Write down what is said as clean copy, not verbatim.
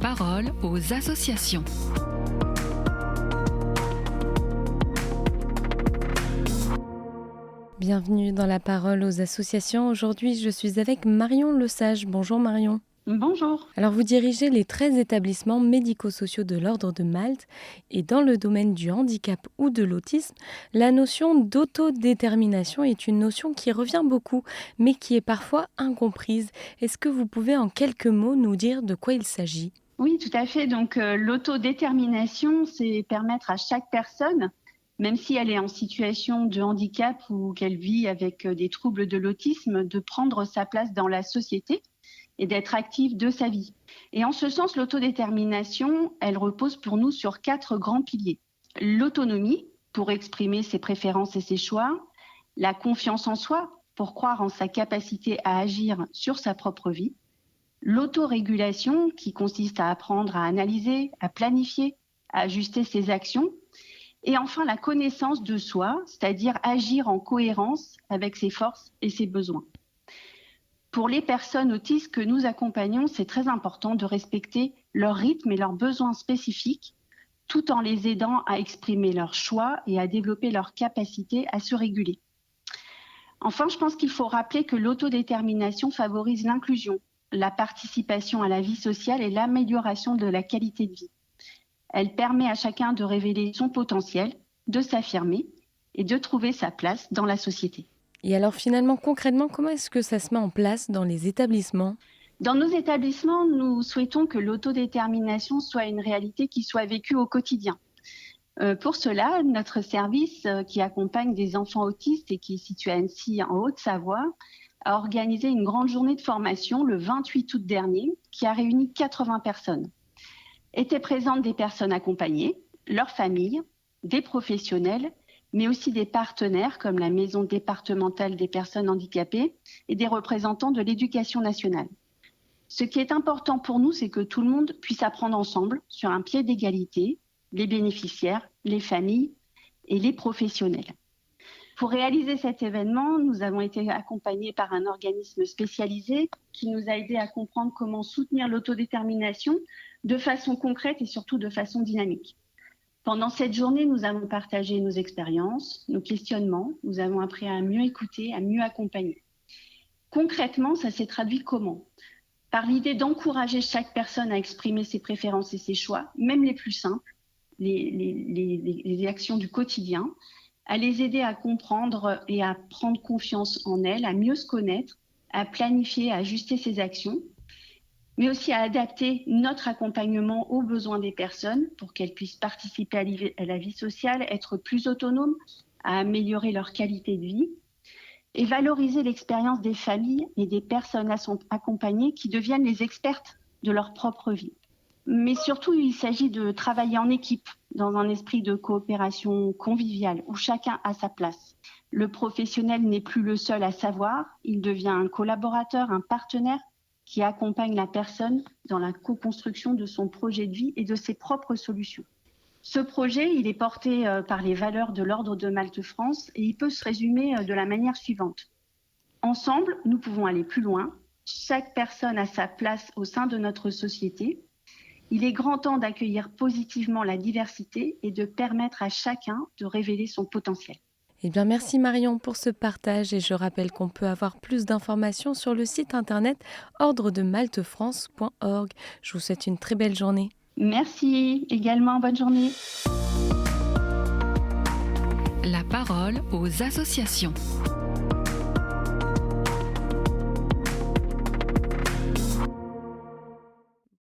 parole aux associations. Bienvenue dans la parole aux associations. Aujourd'hui, je suis avec Marion Lesage. Bonjour Marion. Bonjour. Alors, vous dirigez les 13 établissements médico-sociaux de l'Ordre de Malte et dans le domaine du handicap ou de l'autisme, la notion d'autodétermination est une notion qui revient beaucoup, mais qui est parfois incomprise. Est-ce que vous pouvez en quelques mots nous dire de quoi il s'agit ? Oui, tout à fait. Donc, l'autodétermination, c'est permettre à chaque personne, même si elle est en situation de handicap ou qu'elle vit avec des troubles de l'autisme, de prendre sa place dans la société et d'être active de sa vie. Et en ce sens, l'autodétermination, elle repose pour nous sur 4 grands piliers. L'autonomie, pour exprimer ses préférences et ses choix. La confiance en soi, pour croire en sa capacité à agir sur sa propre vie. L'autorégulation, qui consiste à apprendre à analyser, à planifier, à ajuster ses actions. Et enfin, la connaissance de soi, c'est-à-dire agir en cohérence avec ses forces et ses besoins. Pour les personnes autistes que nous accompagnons, c'est très important de respecter leur rythme et leurs besoins spécifiques, tout en les aidant à exprimer leurs choix et à développer leur capacité à se réguler. Enfin, je pense qu'il faut rappeler que l'autodétermination favorise l'inclusion, la participation à la vie sociale et l'amélioration de la qualité de vie. Elle permet à chacun de révéler son potentiel, de s'affirmer et de trouver sa place dans la société. Et alors finalement, concrètement, comment est-ce que ça se met en place dans les établissements ? Dans nos établissements, nous souhaitons que l'autodétermination soit une réalité qui soit vécue au quotidien. Pour cela, notre service qui accompagne des enfants autistes et qui est situé à Annecy en Haute-Savoie a organisé une grande journée de formation le 28 août dernier qui a réuni 80 personnes. Étaient présentes des personnes accompagnées, leurs familles, des professionnels, mais aussi des partenaires comme la Maison départementale des personnes handicapées et des représentants de l'éducation nationale. Ce qui est important pour nous, c'est que tout le monde puisse apprendre ensemble sur un pied d'égalité, les bénéficiaires, les familles et les professionnels. Pour réaliser cet événement, nous avons été accompagnés par un organisme spécialisé qui nous a aidés à comprendre comment soutenir l'autodétermination de façon concrète et surtout de façon dynamique. Pendant cette journée, nous avons partagé nos expériences, nos questionnements, nous avons appris à mieux écouter, à mieux accompagner. Concrètement, ça s'est traduit comment ? Par l'idée d'encourager chaque personne à exprimer ses préférences et ses choix, même les plus simples, les actions du quotidien, à les aider à comprendre et à prendre confiance en elles, à mieux se connaître, à planifier, à ajuster ses actions, mais aussi à adapter notre accompagnement aux besoins des personnes pour qu'elles puissent participer à la vie sociale, être plus autonomes, à améliorer leur qualité de vie et valoriser l'expérience des familles et des personnes accompagnées qui deviennent les expertes de leur propre vie. Mais surtout, il s'agit de travailler en équipe, dans un esprit de coopération conviviale, où chacun a sa place. Le professionnel n'est plus le seul à savoir, il devient un collaborateur, un partenaire qui accompagne la personne dans la co-construction de son projet de vie et de ses propres solutions. Ce projet, il est porté par les valeurs de l'Ordre de Malte France et il peut se résumer de la manière suivante. Ensemble, nous pouvons aller plus loin. Chaque personne a sa place au sein de notre société. Il est grand temps d'accueillir positivement la diversité et de permettre à chacun de révéler son potentiel. Eh bien, merci Marion pour ce partage et je rappelle qu'on peut avoir plus d'informations sur le site internet ordredemaltefrance.org. Je vous souhaite une très belle journée. Merci également, bonne journée. La parole aux associations.